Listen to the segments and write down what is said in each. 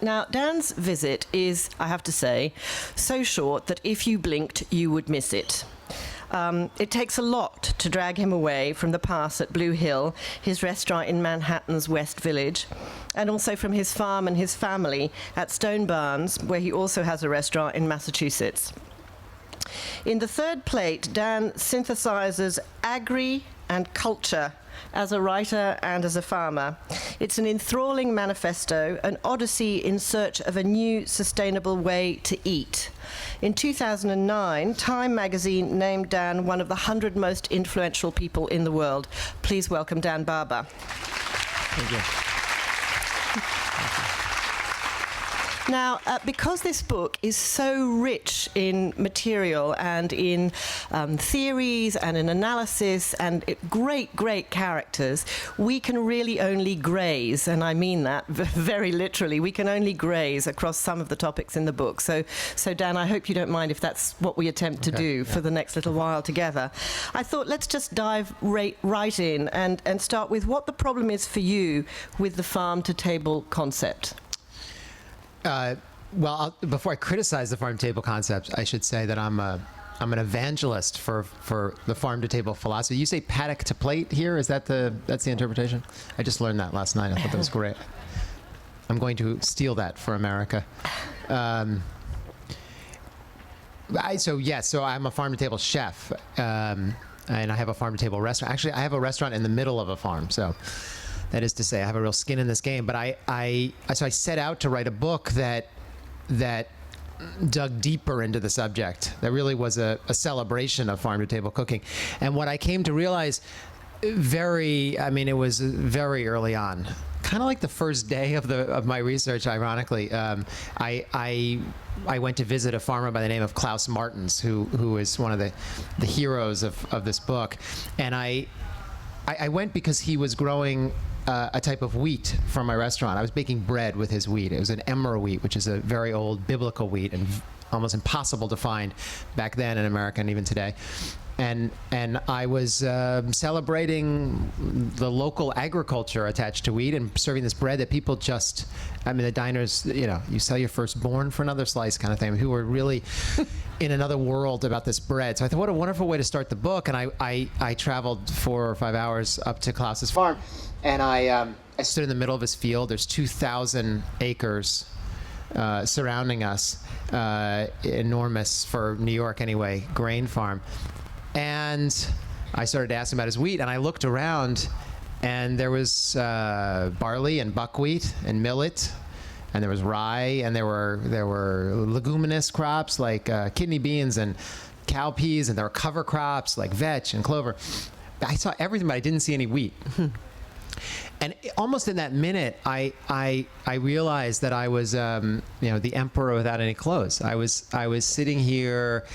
Now, Dan's visit is, I have to say, so short that if you blinked, you would miss it. It takes a lot to drag him away from the Pass at Blue Hill, his restaurant in Manhattan's West Village, and also from his farm and his family at Stone Barns, where he also has a restaurant in Massachusetts. In the third plate, Dan synthesizes agri and culture as a writer and as a farmer. It's an enthralling manifesto, an odyssey in search of a new sustainable way to eat. In 2009, Time magazine named Dan one of the 100 most influential people in the world. Please welcome Dan Barber. Thank you. Now, because this book is so rich in material and in theories and in analysis and great, great characters, we can really only graze, and I mean that very literally. We can only graze across some of the topics in the book. So Dan, I hope you don't mind if that's what we attempt to do for the next little while together. I thought let's just dive right in and start with what the problem is for you with the farm-to-table concept. Before I criticize the farm-to-table concept, I should say that I'm an evangelist for the farm-to-table philosophy. You say paddock to plate here? That's the interpretation? I just learned that last night. I thought that was great. I'm going to steal that for America. So I'm a farm-to-table chef, and I have a farm-to-table restaurant. Actually, I have a restaurant in the middle of a farm, so that is to say, I have a real skin in this game. But I set out to write a book that dug deeper into the subject. That really was a celebration of farm-to-table cooking. And what I came to realize it was very early on, kind of like the first day of my research. Ironically, I went to visit a farmer by the name of Klaus Martens, who is one of the heroes of this book, and I went because he was growing a type of wheat for my restaurant. I was baking bread with his wheat. It was an emmer wheat, which is a very old biblical wheat and almost impossible to find back then in America and even today. And I was celebrating the local agriculture attached to wheat and serving this bread that people the diners, you sell your firstborn for another slice kind of thing, who were really in another world about this bread. So I thought, what a wonderful way to start the book. And I traveled 4 or 5 hours up to Klaus's farm, and I stood in the middle of his field. There's 2,000 acres surrounding us, enormous for New York anyway, grain farm. And I started to ask him about his wheat, and I looked around, and there was barley and buckwheat and millet, and there was rye, and there were leguminous crops like kidney beans and cowpeas, and there were cover crops like vetch and clover. I saw everything, but I didn't see any wheat. And almost in that minute, I realized that I was, the emperor without any clothes. I was sitting here,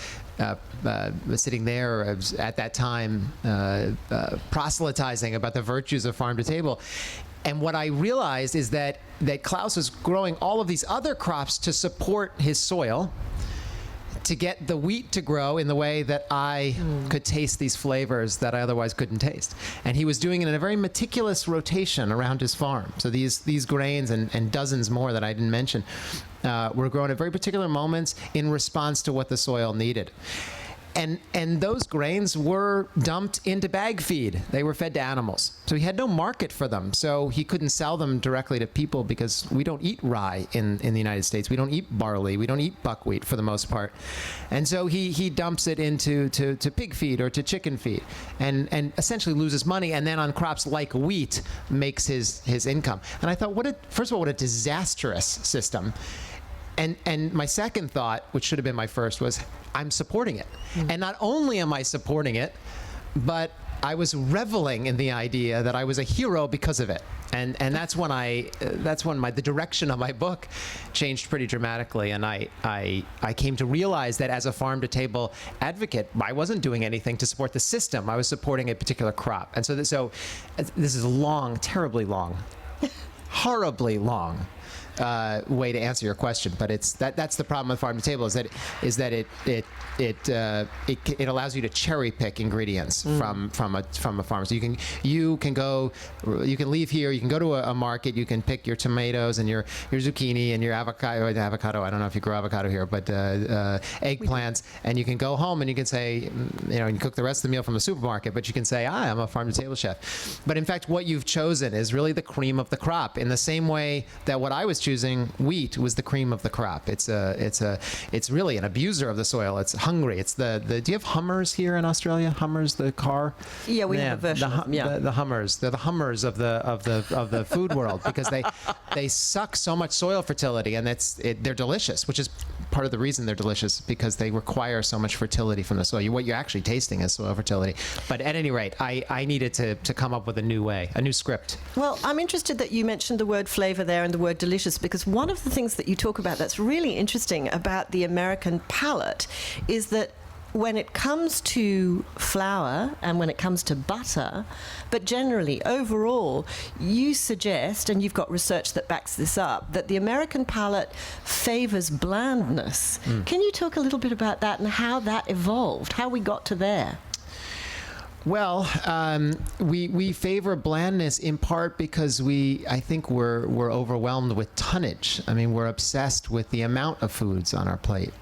sitting there at that time, proselytizing about the virtues of farm to table. And what I realized is that Klaus was growing all of these other crops to support his soil, to get the wheat to grow in the way that I could taste these flavors that I otherwise couldn't taste. And he was doing it in a very meticulous rotation around his farm. So these grains and dozens more that I didn't mention were grown at very particular moments in response to what the soil needed. And those grains were dumped into bag feed. They were fed to animals. So he had no market for them. So he couldn't sell them directly to people because we don't eat rye in the United States. We don't eat barley. We don't eat buckwheat for the most part. And so he dumps it into to pig feed or to chicken feed and essentially loses money. And then on crops like wheat makes his income. And I thought, first of all, what a disastrous system. And my second thought, which should have been my first, was I'm supporting it. And not only am I supporting it, but I was reveling in the idea that I was a hero because of it. And that's when the direction of my book changed pretty dramatically. And I came to realize that as a farm-to-table advocate, I wasn't doing anything to support the system. I was supporting a particular crop. And so this is long, terribly long, horribly long way to answer your question, but that's the problem with farm to table, is that it allows you to cherry pick ingredients from a farm. So you can leave here, you can go to a market, you can pick your tomatoes and your zucchini and your avocado. I don't know if you grow avocado here, but eggplants, and you can go home and you can say, you cook the rest of the meal from the supermarket, but you can say, I'm a farm to table chef. But in fact, what you've chosen is really the cream of the crop, in the same way that what I was choosing, wheat, was the cream of the crop. It's really an abuser of the soil. It's hungry. It's do you have Hummers here in Australia? Hummers, the car? Yeah, we have a version. The Hummers. They're the Hummers of the food world, because they suck so much soil fertility, and they're delicious, which is part of the reason they're delicious, because they require so much fertility from the soil. What you're actually tasting is soil fertility. But at any rate, I needed to come up with a new way, a new script. Well, I'm interested that you mentioned the word flavor there and the word delicious, because one of the things that you talk about that's really interesting about the American palate is that when it comes to flour and when it comes to butter, but generally, overall, you suggest, and you've got research that backs this up, that the American palate favors blandness. Can you talk a little bit about that and how that evolved, how we got to there? Well, we favor blandness in part because I think we're overwhelmed with tonnage. I mean, we're obsessed with the amount of foods on our plate.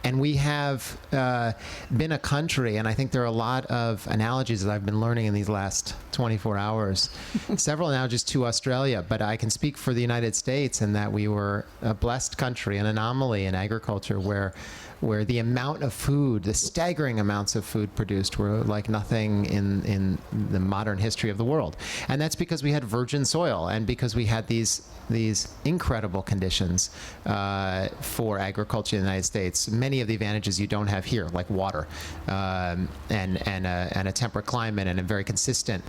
And we have been a country, and I think there are a lot of analogies that I've been learning in these last 24 hours, several analogies to Australia, but I can speak for the United States in that we were a blessed country, an anomaly in agriculture where the amount of food, the staggering amounts of food produced, were like nothing in the modern history of the world. And that's because we had virgin soil, and because we had these incredible conditions for agriculture in the United States. Many of the advantages you don't have here, like water, and a temperate climate and a very consistent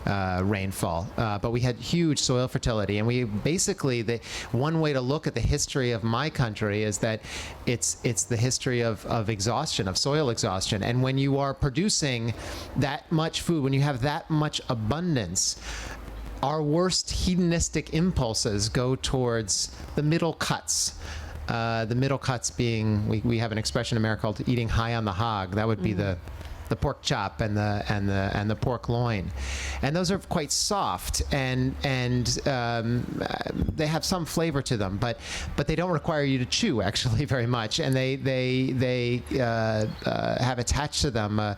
rainfall, but we had huge soil fertility, and we basically, one way to look at the history of my country is that it's the history of exhaustion, of soil exhaustion. And when you are producing that much food, when you have that much abundance, our worst hedonistic impulses go towards the middle cuts. The middle cuts being, we have an expression in America called eating high on the hog. That would be the pork chop and the pork loin, and those are quite soft and they have some flavor to them, but they don't require you to chew actually very much, and they have attached to them a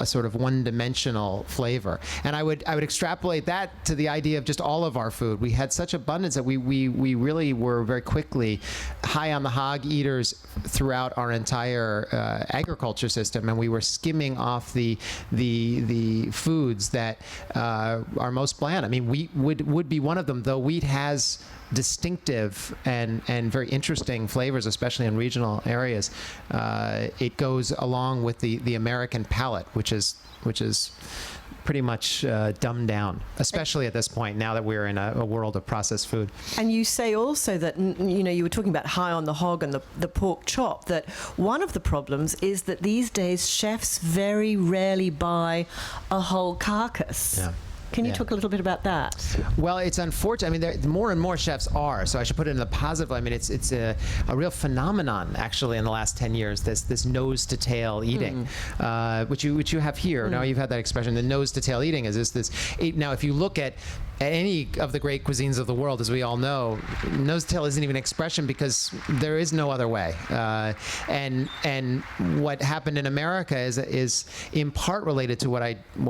sort of one-dimensional flavor. And I would extrapolate that to the idea of just all of our food. We had such abundance that we really were very quickly high on the hog eaters throughout our entire agriculture system, and we were skimming off the foods that are most bland. I mean, wheat would be one of them, though wheat has distinctive and very interesting flavors, especially in regional areas. It goes along with the American palate, which is pretty much dumbed down, especially at this point, now that we're in a world of processed food. And you say also that, you were talking about high on the hog and the pork chop, that one of the problems is that these days chefs very rarely buy a whole carcass. Yeah. Can you talk a little bit about that? Well, it's unfortunate. I mean, more and more chefs are. So I should put it in the positive. I mean, it's a real phenomenon actually in the last 10 years. This nose to tail eating, which you have here. Now you've had that expression. The nose to tail eating is this. Now, if you look at any of the great cuisines of the world, as we all know, nose to tail isn't even an expression because there is no other way. And what happened in America is in part related to what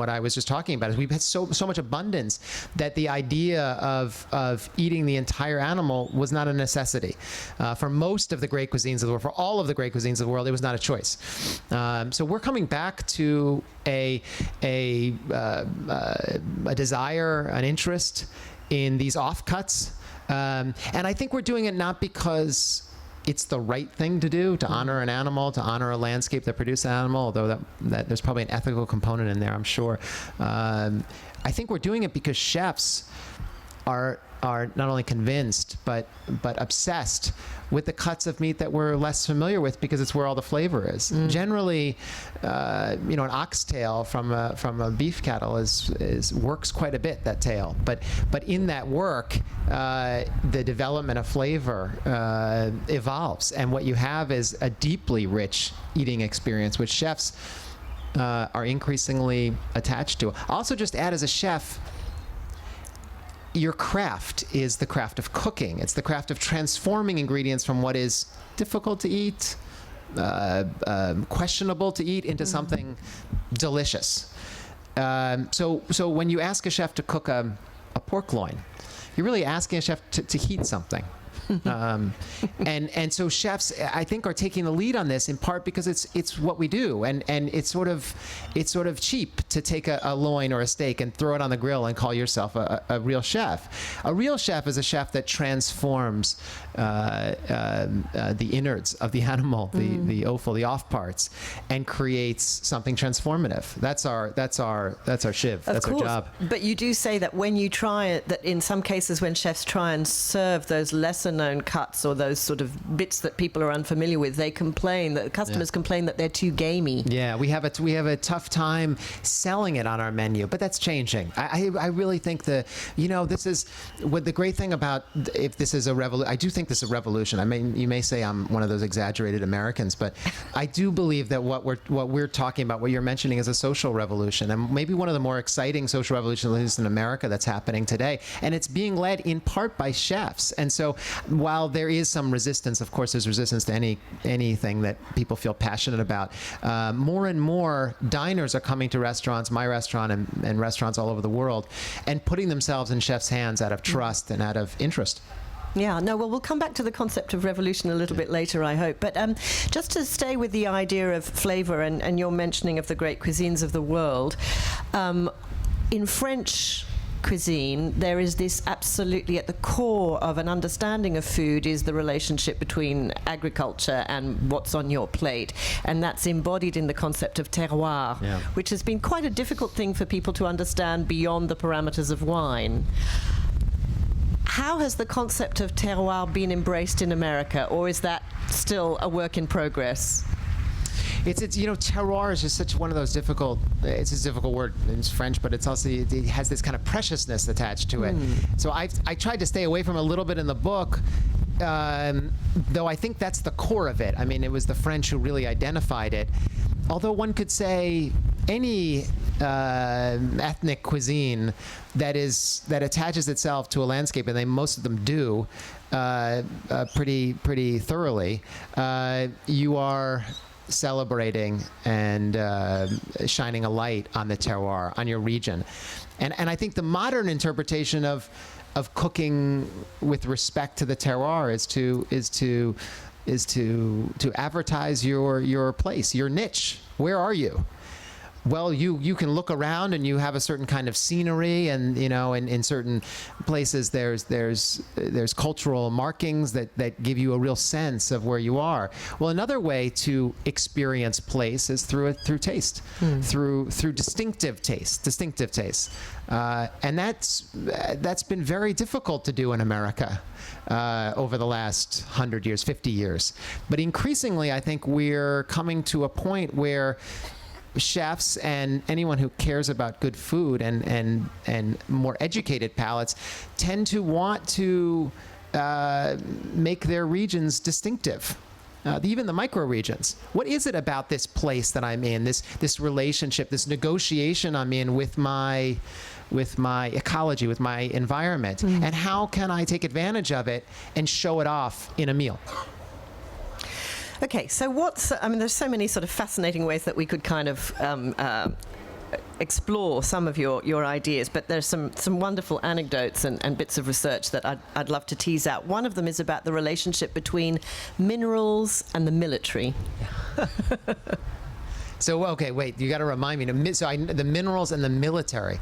I was just talking about. Is we've had so much abundance that the idea of eating the entire animal was not a necessity. For most of the great cuisines of the world, for all of the great cuisines of the world, it was not a choice. So we're coming back to a desire, an interest in these offcuts, and I think we're doing it not because it's the right thing to do, to honor an animal, to honor a landscape that produced an animal, although that there's probably an ethical component in there, I'm sure. I think we're doing it because chefs are are not only convinced but obsessed with the cuts of meat that we're less familiar with because it's where all the flavor is. Generally, an oxtail from a beef cattle is works quite a bit, that tail. But in that work, the development of flavor evolves, and what you have is a deeply rich eating experience, which chefs are increasingly attached to. I'll also just add, as a chef, your craft is the craft of cooking. It's the craft of transforming ingredients from what is difficult to eat, questionable to eat, into something delicious. So when you ask a chef to cook a pork loin, you're really asking a chef to heat something. And so chefs, I think, are taking the lead on this, in part because it's what we do, and it's sort of cheap to take a loin or a steak and throw it on the grill and call yourself a real chef. A real chef is a chef that transforms the innards of the animal, the offal, the off parts, and creates something transformative. That's our shiv. That's our job. But you do say that when you try it, that in some cases when chefs try and serve those lesser known cuts or those sort of bits that people are unfamiliar with, they complain that customers complain that they're too gamey. Yeah, we have a tough time selling it on our menu, but that's changing. I really think this is what the great thing about, if this is a revolution. I do think this is a revolution. I mean, you may say I'm one of those exaggerated Americans, but I do believe that what we're talking about, what you're mentioning, is a social revolution, and maybe one of the more exciting social revolutions in America that's happening today, and it's being led in part by chefs. And so while there is some resistance, of course there's resistance to anything that people feel passionate about, more and more diners are coming to restaurants, my restaurant and restaurants all over the world, and putting themselves in chefs' hands out of trust and out of interest. Yeah, no, well, we'll come back to the concept of revolution a little bit later, I hope. But just to stay with the idea of flavor and your mentioning of the great cuisines of the world, in French cuisine, there is this absolutely at the core of an understanding of food is the relationship between agriculture and what's on your plate. And that's embodied in the concept of terroir, which has been quite a difficult thing for people to understand beyond the parameters of wine. How has the concept of terroir been embraced in America, or is that still a work in progress? It's terroir is just such one of those difficult. It's a difficult word. It's French, but it has this kind of preciousness attached to it. So I tried to stay away from it a little bit in the book, though I think that's the core of it. I mean, it was the French who really identified it. Although one could say any ethnic cuisine that attaches itself to a landscape, and most of them do, pretty thoroughly, you are celebrating and shining a light on the terroir, on your region. And I think the modern interpretation of cooking with respect to the terroir is to advertise your place, your niche. Where are you? Well, you can look around and you have a certain kind of scenery, and in certain places there's cultural markings that give you a real sense of where you are. Well, another way to experience place is through taste, through distinctive taste, and that's been very difficult to do in America over the last 100 years, 50 years. But increasingly, I think we're coming to a point where chefs and anyone who cares about good food and more educated palates tend to want to make their regions distinctive. Even the micro regions. What is it about this place that I'm in, this relationship, this negotiation I'm in with my ecology, with my environment, and how can I take advantage of it and show it off in a meal? Okay, so there's so many sort of fascinating ways that we could kind of explore some of your ideas, but there's some wonderful anecdotes and bits of research that I'd love to tease out. One of them is about the relationship between minerals and the military. So, okay, wait, you got to remind me. The minerals and the military.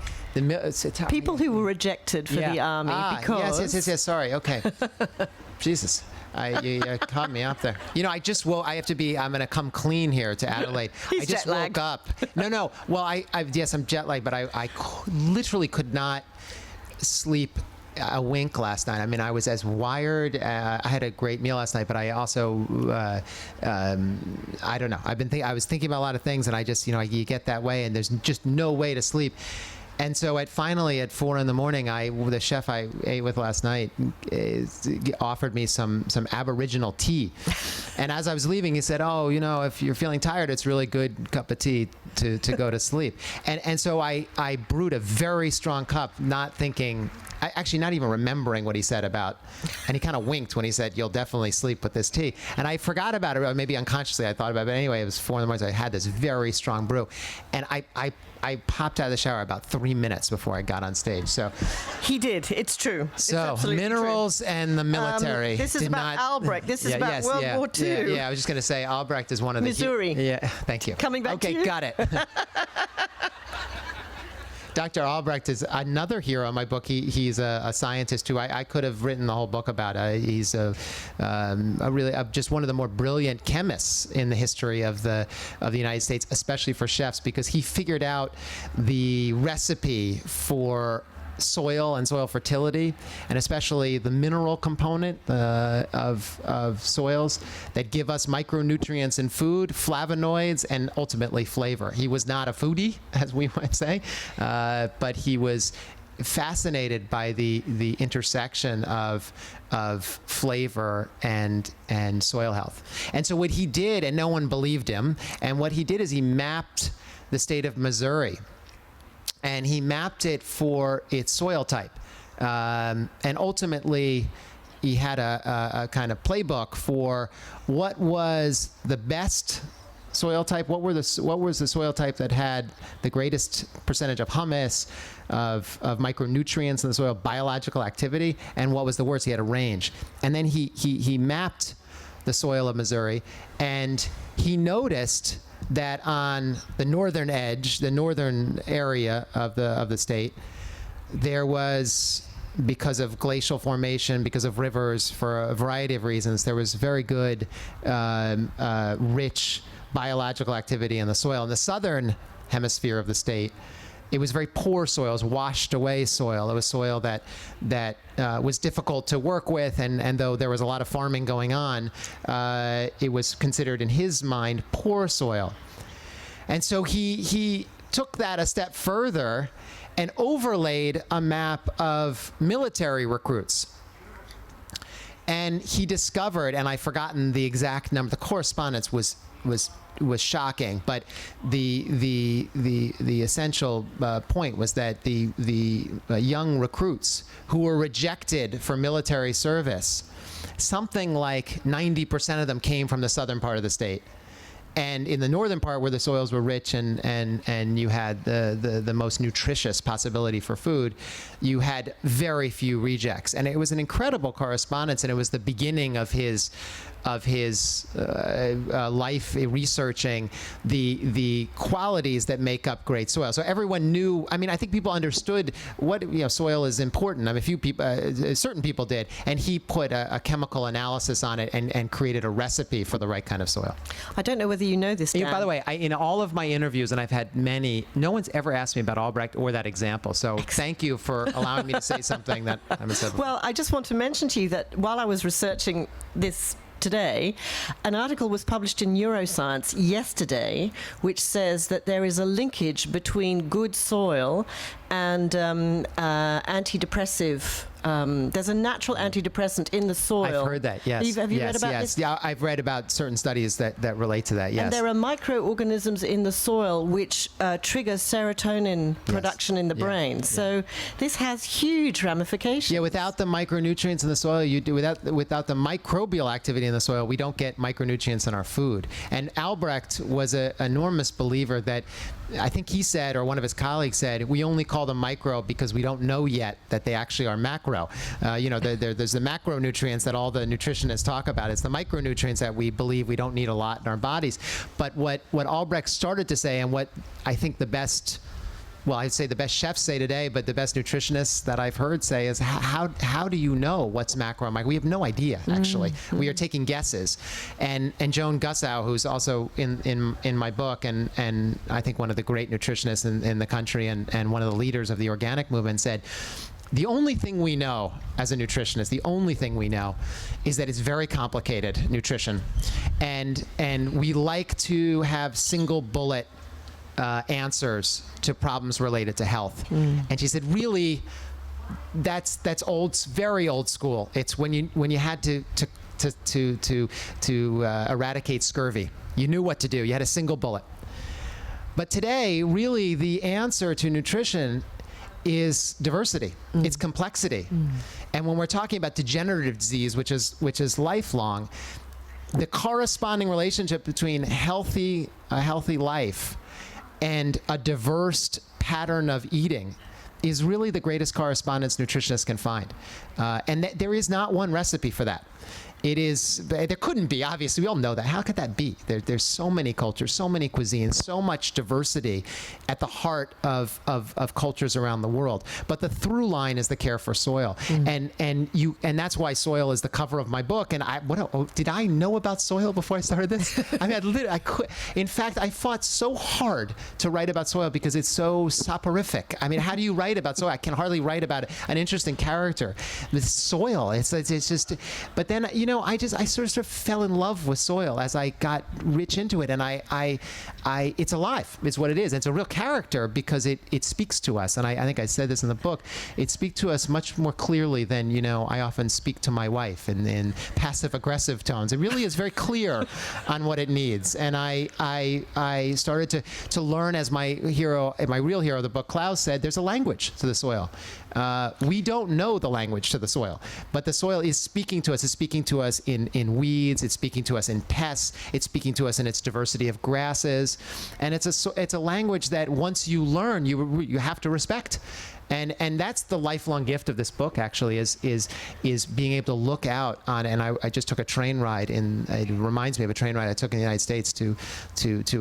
People who were rejected for the army because... Yes, sorry, okay. Jesus. You caught me up there. I just woke. I'm going to come clean here to Adelaide. I just woke up. No. Well, yes, I'm jet lagged, but I literally could not sleep a wink last night. I mean, I was as wired. I had a great meal last night, but I also, I don't know. I was thinking about a lot of things, and I just, you get that way, and there's just no way to sleep. And so finally at 4 a.m, the chef I ate with last night offered me some Aboriginal tea. And as I was leaving, he said, "Oh, if you're feeling tired, it's a really good cup of tea to go to sleep." And so I brewed a very strong cup, not thinking, actually not even remembering what he said about, and he kind of winked when he said, "You'll definitely sleep with this tea." And I forgot about it, or maybe unconsciously I thought about it, but anyway, it was 4 a.m, so I had this very strong brew. And I popped out of the shower about 3 minutes before I got on stage. So he did. It's true. So it's minerals true. And the military. This is about Albrecht. This is about World War II. Yeah, I was just going to say Albrecht is one of Missouri. Yeah, thank you. Coming back to you. Okay, got it. Dr. Albrecht is another hero in my book. He's a scientist who I could have written the whole book about. He's just one of the more brilliant chemists in the history of the United States, especially for chefs, because he figured out the recipe for soil and soil fertility, and especially the mineral component of soils that give us micronutrients in food, flavonoids, and ultimately flavor. He was not a foodie, as we might say, but he was fascinated by the intersection of flavor and soil health. And so what he did, and no one believed him, and what he did is he mapped the state of Missouri. And he mapped it for its soil type. And ultimately, he had a kind of playbook for what was the best soil type, what was the soil type that had the greatest percentage of humus, of micronutrients in the soil, biological activity, and what was the worst. He had a range. And then he mapped the soil of Missouri, and he noticed that on the northern edge, the northern area of the state, there was, because of glacial formation, because of rivers, for a variety of reasons, there was very good, rich biological activity in the soil. In the southern hemisphere of the state, it was very poor soil. It was washed away soil. It was soil that was difficult to work with, and though there was a lot of farming going on, it was considered, in his mind, poor soil. And so he took that a step further and overlaid a map of military recruits. And he discovered, and I've forgotten the exact number, the correspondence was shocking, but the essential point was that the young recruits who were rejected for military service, something like 90% of them came from the southern part of the state. And in the northern part, where the soils were rich and you had the most nutritious possibility for food, you had very few rejects. And it was an incredible correspondence, and it was the beginning of his life researching the qualities that make up great soil. So everyone knew. I mean, I think people understood what soil is important. I mean, certain people did, and he put a chemical analysis on it and created a recipe for the right kind of soil. I don't know whether you know this, Dan. By the way, in all of my interviews, and I've had many, no one's ever asked me about Albrecht or that example. So thank you for allowing me to say something that I haven't said before. Well, I just want to mention to you that while I was researching this today, an article was published in Neuroscience yesterday which says that there is a linkage between good soil and antidepressive. There's a natural antidepressant in the soil. I've heard that, yes. Have you read about this? Yeah, I've read about certain studies that relate to that, yes. And there are microorganisms in the soil which trigger serotonin production in the brain. So this has huge ramifications. Yeah, without the micronutrients in the soil, without the microbial activity in the soil, we don't get micronutrients in our food. And Albrecht was an enormous believer that, I think he said, or one of his colleagues said, we only call them micro because we don't know yet that they actually are macro. There's the macronutrients that all the nutritionists talk about. It's the micronutrients that we believe we don't need a lot in our bodies. But what Albrecht started to say, and what I think I'd say the best chefs say today, but the best nutritionists that I've heard say is, how do you know what's macro and micro? We have no idea, actually. Mm-hmm. We are taking guesses. And Joan Gussow, who's also in my book, and I think one of the great nutritionists in the country, and one of the leaders of the organic movement, said, The only thing we know as a nutritionist, the only thing we know is that it's very complicated, nutrition. And we like to have single bullet answers to problems related to health. And she said, really, that's very old school. It's when you had to eradicate scurvy. You knew what to do. You had a single bullet. But today, really, the answer to nutrition is diversity. It's complexity. And when we're talking about degenerative disease, which is lifelong, the corresponding relationship between a healthy life and a diverse pattern of eating is really the greatest correspondence nutritionists can find. And there is not one recipe for that. There couldn't be, obviously, we all know that. How could that be? There's so many cultures, so many cuisines, so much diversity at the heart of cultures around the world. But the through line is the care for soil. And that's why soil is the cover of my book. And did I know about soil before I started this? I mean, I could. In fact, I fought so hard to write about soil because it's so soporific. I mean, how do you write about soil? I can hardly write about an interesting character. The soil, it's just, but then, I sort of fell in love with soil as I got rich into it, and it's alive. It's what it is. It's a real character because it speaks to us, and I think I said this in the book. It speaks to us much more clearly than I often speak to my wife in passive-aggressive tones. It really is very clear on what it needs, and I started to learn, as my real hero of the book, Klaus, said, there's a language to the soil. We don't know the language to the soil, but the soil is speaking to us. It's speaking to us in weeds. It's speaking to us in pests. It's speaking to us in its diversity of grasses, and it's a language that once you learn, you have to respect. And that's the lifelong gift of this book, actually, is being able to look out on. And I just took a train ride it reminds me of a train ride I took in the United States to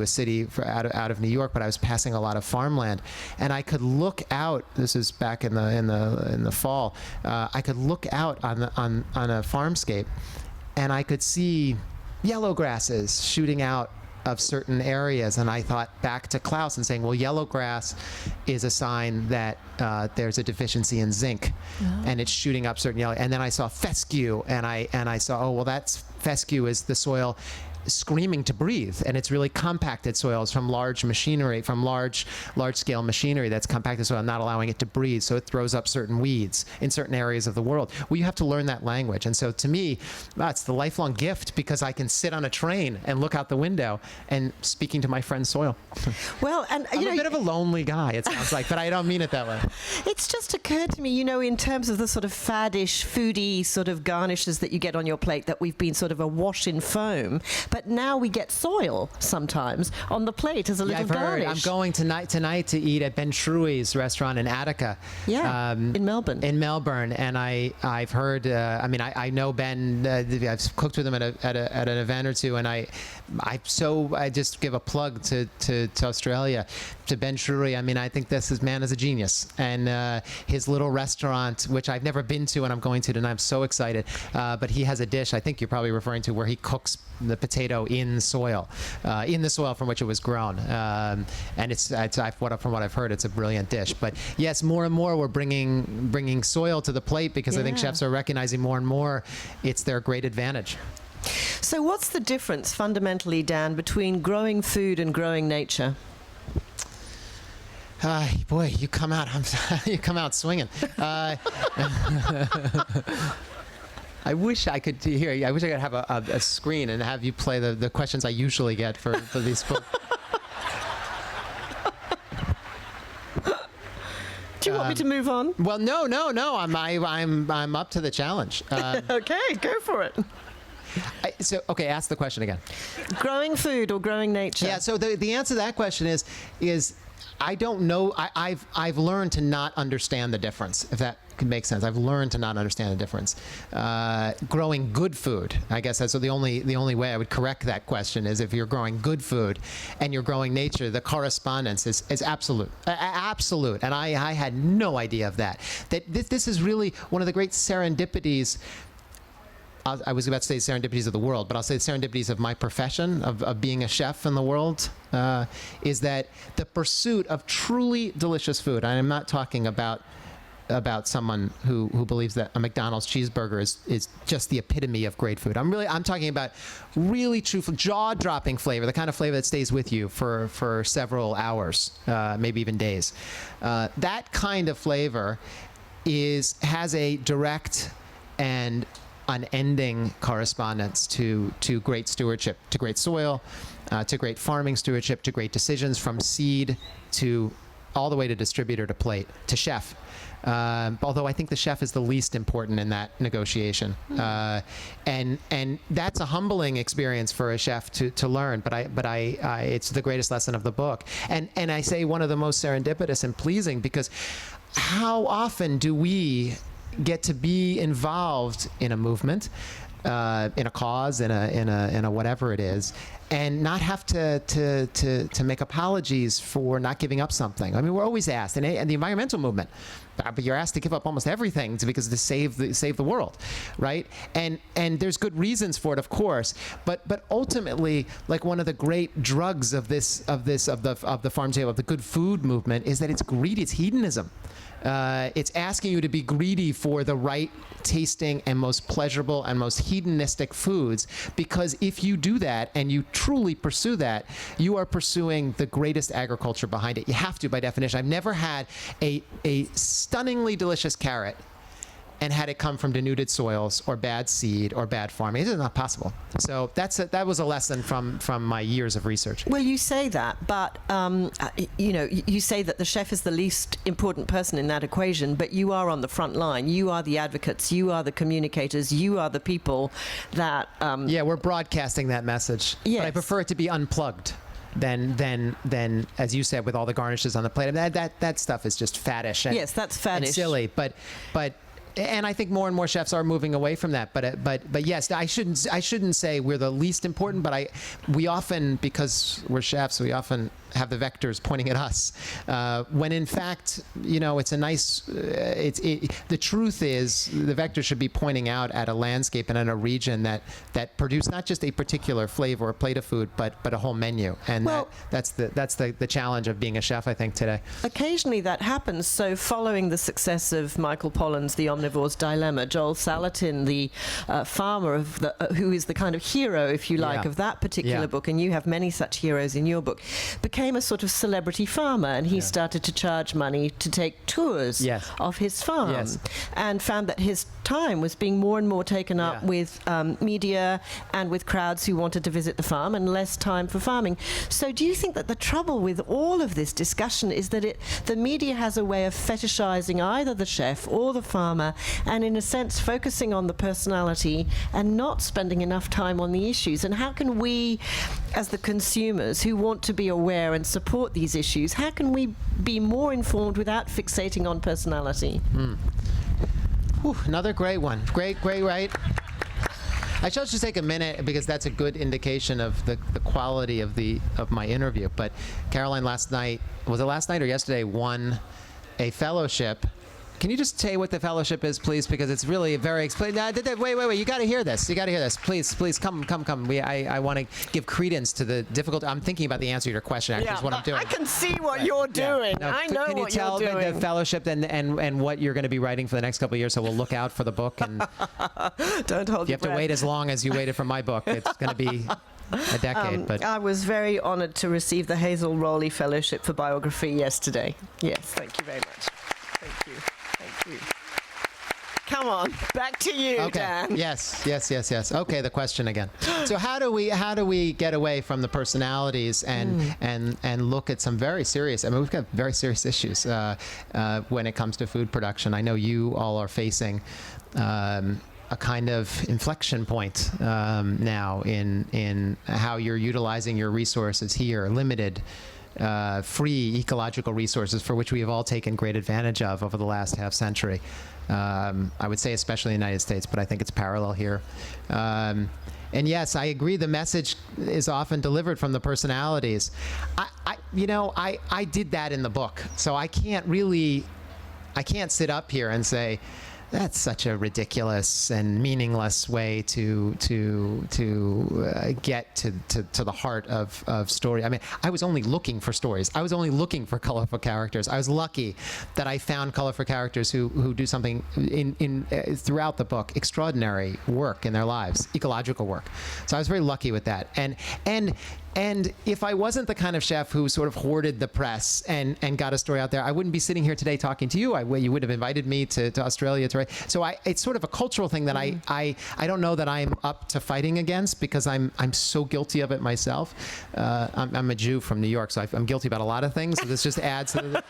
a city out of New York, but I was passing a lot of farmland, and I could look out. This is back in the fall. I could look out on a farmscape, and I could see yellow grasses shooting out of certain areas, and I thought back to Klaus and saying, well, yellow grass is a sign that there's a deficiency in zinc, and it's shooting up certain yellow. And then I saw fescue, and I saw, oh, well, fescue is the soil screaming to breathe, and it's really compacted soils from large machinery, from large scale machinery that's compacted soil, not allowing it to breathe, so it throws up certain weeds in certain areas of the world. Well, you have to learn that language, and so to me, it's the lifelong gift, because I can sit on a train and look out the window and speaking to my friend's soil. Well, and I'm a bit of a lonely guy, it sounds like, but I don't mean it that way. It's just occurred to me, in terms of the sort of faddish, foodie sort of garnishes that you get on your plate, that we've been sort of awash in foam. But now we get soil sometimes on the plate as a little garnish. I'm going tonight to eat at Ben Shrui's restaurant in Attica. Yeah, in Melbourne. In Melbourne, and I've heard. I know Ben. I've cooked with him at an event or two, and I just give a plug to Australia, to Ben Shruy. I mean, I think this man is a genius, and his little restaurant, which I've never been to, and I'm going to tonight. I'm so excited. But he has a dish, I think you're probably referring to, where he cooks the potato in the soil from which it was grown. And from what I've heard, it's a brilliant dish. But yes, more and more we're bringing soil to the plate, because I think chefs are recognizing more and more it's their great advantage. So what's the difference fundamentally, Dan, between growing food and growing nature? Boy, you come out swinging. I wish I could hear you. I wish I could have a screen and have you play the questions I usually get for these books. Do you want me to move on? Well, no. I'm up to the challenge. Okay, go for it. Ask the question again. Growing food or growing nature? Yeah. So the answer to that question is I don't know. I've learned to not understand the difference, if that can make sense. I've learned to not understand the difference. Growing good food, I guess that's the only way I would correct that question, is if you're growing good food and you're growing nature, the correspondence is absolute. Absolute. And I had no idea of that. That this is really one of the great serendipities. I was about to say serendipities of the world, but I'll say serendipities of my profession, of being a chef in the world, is that the pursuit of truly delicious food, and I'm not talking about about someone who believes that a McDonald's cheeseburger is just the epitome of great food. I'm talking about really true jaw-dropping flavor, the kind of flavor that stays with you for several hours, maybe even days. That kind of flavor has a direct and unending correspondence to great stewardship, to great soil, to great farming stewardship, to great decisions from seed to all the way to distributor to plate to chef. Although I think the chef is the least important in that negotiation, and that's a humbling experience for a chef to learn. But it's the greatest lesson of the book, and I say one of the most serendipitous and pleasing, because how often do we get to be involved in a movement, in a cause, in a whatever it is, and not have to make apologies for not giving up something. I mean, we're always asked, and the environmental movement, but you're asked to give up almost everything because to save the world, right? And there's good reasons for it, of course, but ultimately, like, one of the great drugs of the farm table, of the good food movement, is that it's greedy, it's hedonism. It's asking you to be greedy for the right tasting and most pleasurable and most hedonistic foods, because if you do that and you truly pursue that, you are pursuing the greatest agriculture behind it. You have to, by definition. I've never had a stunningly delicious carrot and had it come from denuded soils or bad seed or bad farming. It is not possible. So that was a lesson from my years of research. Well, you say that, but you say that the chef is the least important person in that equation, but you are on the front line. You are the advocates. You are the communicators. You are the people that... Yeah, we're broadcasting that message. Yes. But I prefer it to be unplugged than as you said, with all the garnishes on the plate. I mean, that stuff is just faddish. And, yes, that's faddish. And silly, but and I think more and more chefs are moving away from that. But yes, I shouldn't say we're the least important. But we often, because we're chefs, we often have the vectors pointing at us, when in fact, it's a nice. The truth is, the vector should be pointing out at a landscape and at a region that produce not just a particular flavor or plate of food, but a whole menu. And that's the challenge of being a chef, I think, today. Occasionally that happens. So following the success of Michael Pollan's The Omnivore's Dilemma, Joel Salatin, the farmer who is the kind of hero, if you like, of that particular book, and you have many such heroes in your book, became a sort of celebrity farmer, and he started to charge money to take tours of his farm, and found that his time was being more and more taken up with media and with crowds who wanted to visit the farm, and less time for farming. So do you think that the trouble with all of this discussion is that the media has a way of fetishizing either the chef or the farmer, and in a sense focusing on the personality and not spending enough time on the issues? And how can we, as the consumers who want to be aware and support these issues, how can we be more informed without fixating on personality? Whew, another great one. Great, right? I should just take a minute, because that's a good indication of the quality of my interview. But Caroline was it last night or yesterday, won a fellowship. Can you just say what the fellowship is, please? Because it's really very explained. Wait. You got to hear this. Please, come. I want to give credence to the difficult. I'm thinking about the answer to your question. Actually, is what I'm doing. I can see what you're doing. No, I know what you're doing. Can you tell me the fellowship and what you're going to be writing for the next couple of years? So we'll look out for the book. And don't hold. You have to wait as long as you waited for my book. It's going to be a decade. But I was very honoured to receive the Hazel Rowley Fellowship for Biography yesterday. Yes, thank you very much. Thank you. Come on, back to you, okay. Dan. Yes. Okay, the question again. So how do we get away from the personalities and look at some very serious? I mean, we've got very serious issues when it comes to food production. I know you all are facing a kind of inflection point now in how you're utilizing your resources here, limited. Free ecological resources for which we have all taken great advantage of over the last half century. I would say especially in the United States, but I think it's parallel here. And yes, I agree, the message is often delivered from the personalities. I did that in the book, so I can't sit up here and say, that's such a ridiculous and meaningless way to get to the heart of story. I mean, I was only looking for stories. I was only looking for colorful characters. I was lucky that I found colorful characters who do something in throughout the book, extraordinary work in their lives, ecological work. So I was very lucky with that. And if I wasn't the kind of chef who sort of hoarded the press and got a story out there, I wouldn't be sitting here today talking to you. You would have invited me to Australia to write. So it's sort of a cultural thing that I don't know that I'm up to fighting against, because I'm so guilty of it myself. I'm a Jew from New York, so I'm guilty about a lot of things. So this just adds to the,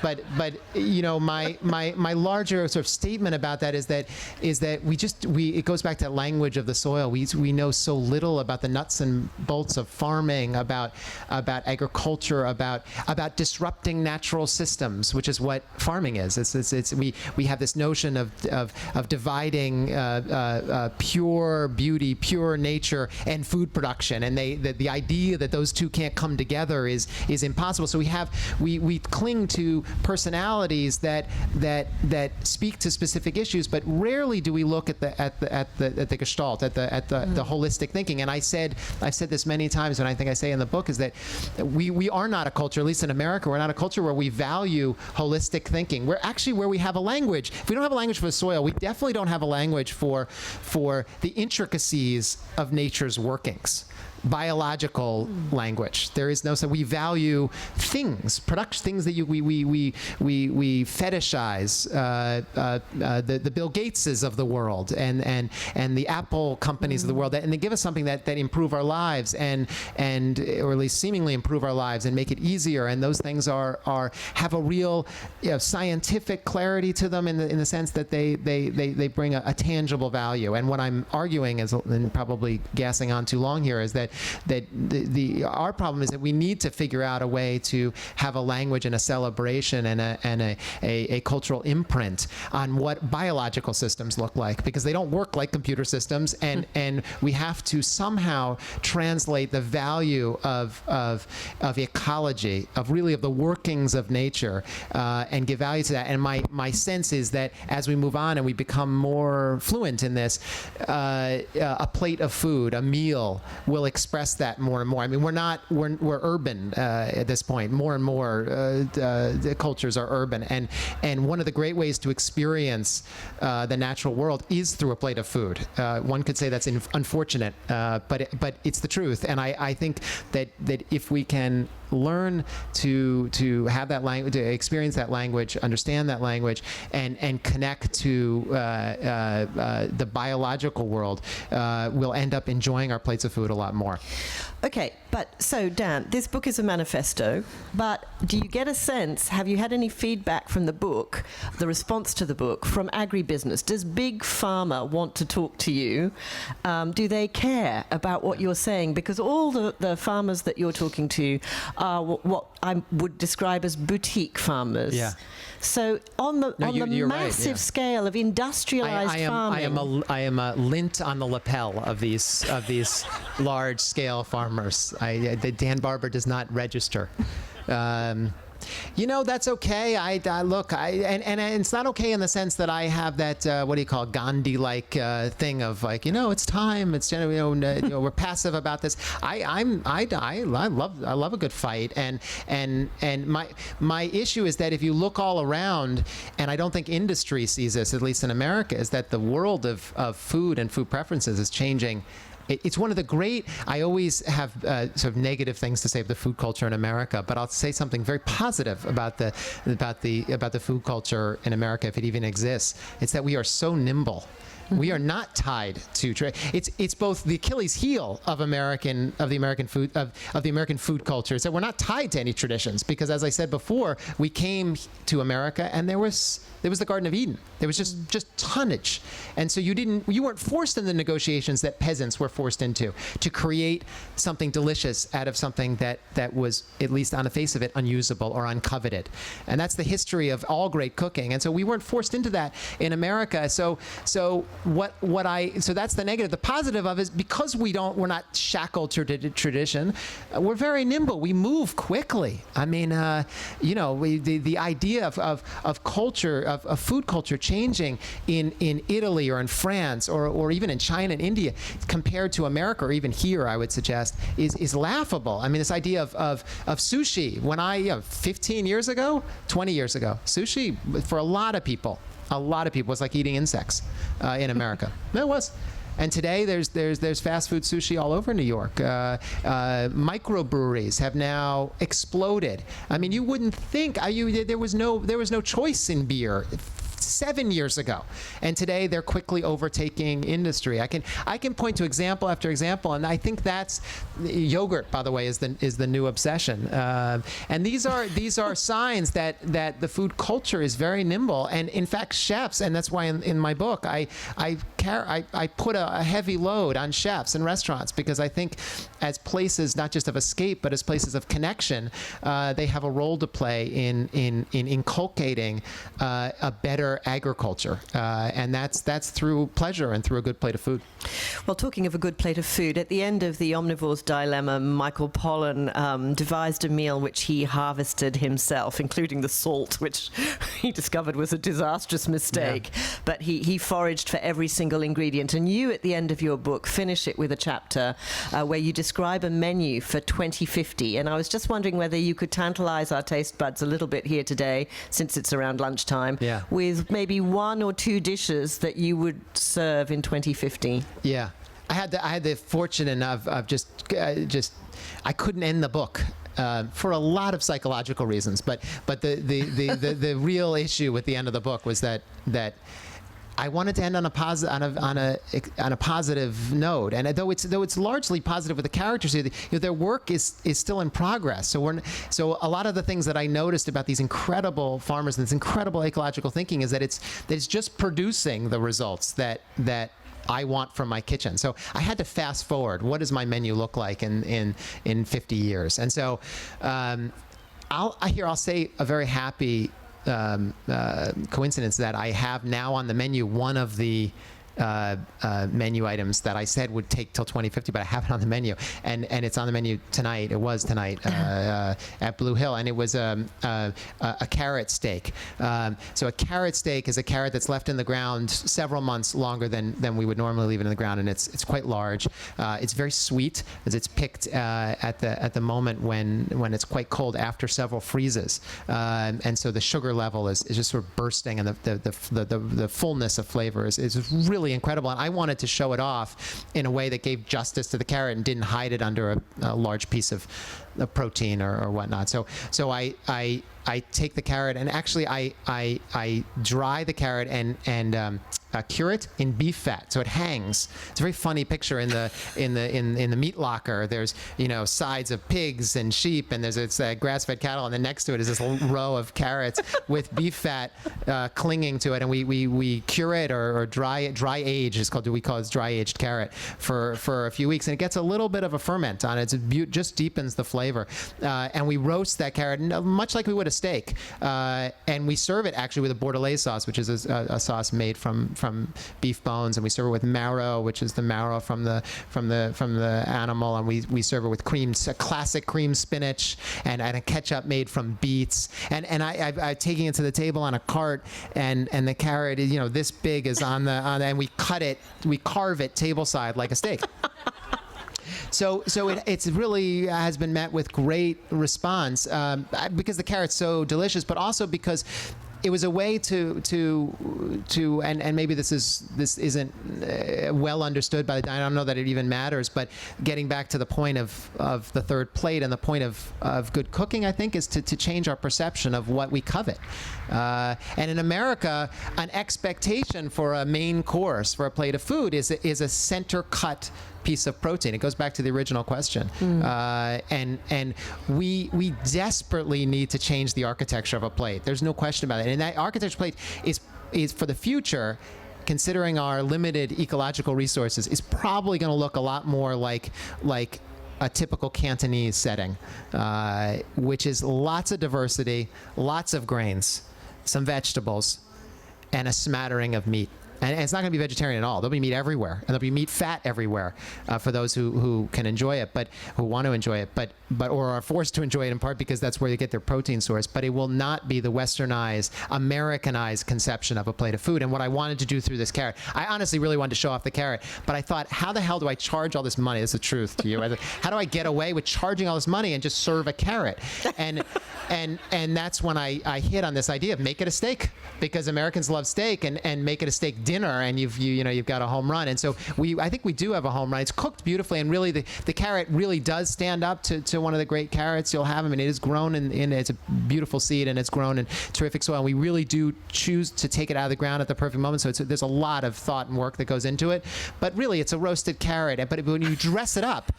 but you know, my larger sort of statement about that is that it goes back to that language of the soil. We know so little about the nuts and bolts of farming, about agriculture, about disrupting natural systems, which is what farming is. We have this notion of dividing pure beauty, pure nature, and food production, and the idea that those two can't come together is impossible. So we cling to personalities that speak to specific issues, but rarely do we look at the gestalt, at the holistic thinking. And I've said this many times, and I think I say in the book, is that we are not a culture, at least in America, we're not a culture where we value holistic thinking. We're actually where we have a language. If we don't have a language for the soil, we definitely don't have a language for the intricacies of nature's workings. Biological language. There is no, so we value things, things that we fetishize, the Bill Gateses of the world and the Apple companies of the world, and they give us something that improve our lives and or at least seemingly improve our lives and make it easier. And those things have a real scientific clarity to them in the sense that they bring a tangible value. And what I'm arguing is, and probably gassing on too long here, is that our problem is that we need to figure out a way to have a language and a celebration and a cultural imprint on what biological systems look like, because they don't work like computer systems, and we have to somehow translate the value of ecology, of the workings of nature, and give value to that. And my sense is that as we move on and we become more fluent in this, a plate of food, a meal, will express that more and more. I mean, we're urban at this point. More and more the cultures are urban, and one of the great ways to experience the natural world is through a plate of food. One could say that's unfortunate, but it's the truth. And I think that if we can learn to have that language, to experience that language, understand that language, and connect to the biological world, we'll end up enjoying our plates of food a lot more. Okay, but so Dan, this book is a manifesto, but do you get a sense, have you had any feedback from the book, the response to the book, from agribusiness? Does Big Pharma want to talk to you? Do they care about what you're saying? Because all the farmers that you're talking to are what I would describe as boutique farmers. Yeah. So on the massive scale of industrialized farming, I am a lint on the lapel of these large scale farmers. The Dan Barber does not register. You know, that's okay. Look, and it's not okay in the sense that I have that what do you call it, Gandhi-like thing of like, it's time. It's we're passive about this. I love a good fight, and my issue is that if you look all around, and I don't think industry sees this, at least in America, is that the world of food and food preferences is changing. It's one of the great, I always have sort of negative things to say of the food culture in America, but I'll say something very positive about the food culture in America, if it even exists. It's that we are so nimble. We are not tied to trade. It's both the Achilles heel of the American food culture. Is that we're not tied to any traditions, because, as I said before, we came to America and there was the Garden of Eden. There was just tonnage, and so you weren't forced in the negotiations that peasants were forced into to create something delicious out of something that was, at least on the face of it, unusable or uncoveted. And that's the history of all great cooking. And so we weren't forced into that in America. So so that's the negative. The positive of it is because we're not shackled to tradition, we're very nimble. We move quickly. I mean, the idea of culture, of food culture changing in Italy or in France or even in China and India compared to America or even here, I would suggest, is laughable. I mean, this idea of sushi, when 15 years ago, 20 years ago, sushi for a lot of people was like eating insects in America. It was. And today there's fast food sushi all over New York. Microbreweries have now exploded. I mean, you wouldn't think there was no choice in beer 7 years ago, and today they're quickly overtaking industry. I can point to example after example, and I think that's yogurt. By the way, is the new obsession, and these are signs that the food culture is very nimble. And in fact, chefs, and that's why in my book I put a heavy load on chefs and restaurants, because I think as places not just of escape but as places of connection, they have a role to play in inculcating a better agriculture, and that's through pleasure and through a good plate of food. Well, talking of a good plate of food, at the end of The Omnivore's Dilemma, Michael Pollan devised a meal which he harvested himself, including the salt, which he discovered was a disastrous mistake. Yeah. But he foraged for every single ingredient. And you, at the end of your book, finish it with a chapter where you describe a menu for 2050. And I was just wondering whether you could tantalize our taste buds a little bit here today, since it's around lunchtime, with maybe one or two dishes that you would serve in 2050. Yeah, I had the fortune of just I couldn't end the book. For a lot of psychological reasons, but the real issue with the end of the book was that I wanted to end on a positive note, and though it's largely positive with the characters here, their work is still in progress. So a lot of the things that I noticed about these incredible farmers and this incredible ecological thinking is that it's just producing the results that I want from my kitchen. So I had to fast forward. What does my menu look like in 50 years? And so I'll say a very happy coincidence that I have now on the menu one of the menu items that I said would take till 2050, but I have it on the menu, and it's on the menu tonight. It was tonight at Blue Hill, and it was a carrot steak. So a carrot steak is a carrot that's left in the ground several months longer than we would normally leave it in the ground, and it's quite large. It's very sweet, as it's picked at the moment when it's quite cold after several freezes, and so the sugar level is just sort of bursting, and the fullness of flavor is really incredible. And I wanted to show it off in a way that gave justice to the carrot and didn't hide it under a large piece of protein or whatnot. So I take the carrot, and actually I dry the carrot and cure it in beef fat, so it hangs. It's a very funny picture in the meat locker. There's sides of pigs and sheep, and there's grass-fed cattle, and then next to it is this row of carrots with beef fat clinging to it, and we cure it or dry age is called. We call it dry aged carrot for a few weeks, and it gets a little bit of a ferment on it. It just deepens the flavor, and we roast that carrot much like we would a steak, and we serve it actually with a bordelaise sauce, which is a sauce made from beef bones, and we serve it with marrow, which is the marrow from the animal, and we serve it with classic cream spinach and a ketchup made from beets, and I'm taking it to the table on a cart, and the carrot is this big is on and we carve it table side like a steak. So it's really has been met with great response because the carrot's so delicious, but also because it was a way to and maybe this isn't well understood by the. I don't know that it even matters, but getting back to the point of the third plate and the point of good cooking, I think, is to change our perception of what we covet. And in America, an expectation for a main course for a plate of food is a center cut piece of protein. It goes back to the original question. And we desperately need to change the architecture of a plate. There's no question about it. And that architecture plate is for the future, considering our limited ecological resources, is probably going to look a lot more like a typical Cantonese setting, which is lots of diversity, lots of grains, some vegetables, and a smattering of meat. And it's not going to be vegetarian at all. There'll be meat everywhere, and there'll be meat fat everywhere for those who can enjoy it, but who want to enjoy it, but or are forced to enjoy it in part because that's where they get their protein source. But it will not be the westernized, Americanized conception of a plate of food. And what I wanted to do through this carrot, I honestly really wanted to show off the carrot, but I thought, how the hell do I charge all this money? That's the truth to you. How do I get away with charging all this money and just serve a carrot? And that's when I hit on this idea of make it a steak, because Americans love steak, and make it a steak dinner, and you've got a home run. And so I think we do have a home run. It's cooked beautifully, and really the carrot really does stand up to one of the great carrots you'll have. I mean, it is grown in it's a beautiful seed, and it's grown in terrific soil. And we really do choose to take it out of the ground at the perfect moment. So there's a lot of thought and work that goes into it. But really, it's a roasted carrot. But when you dress it up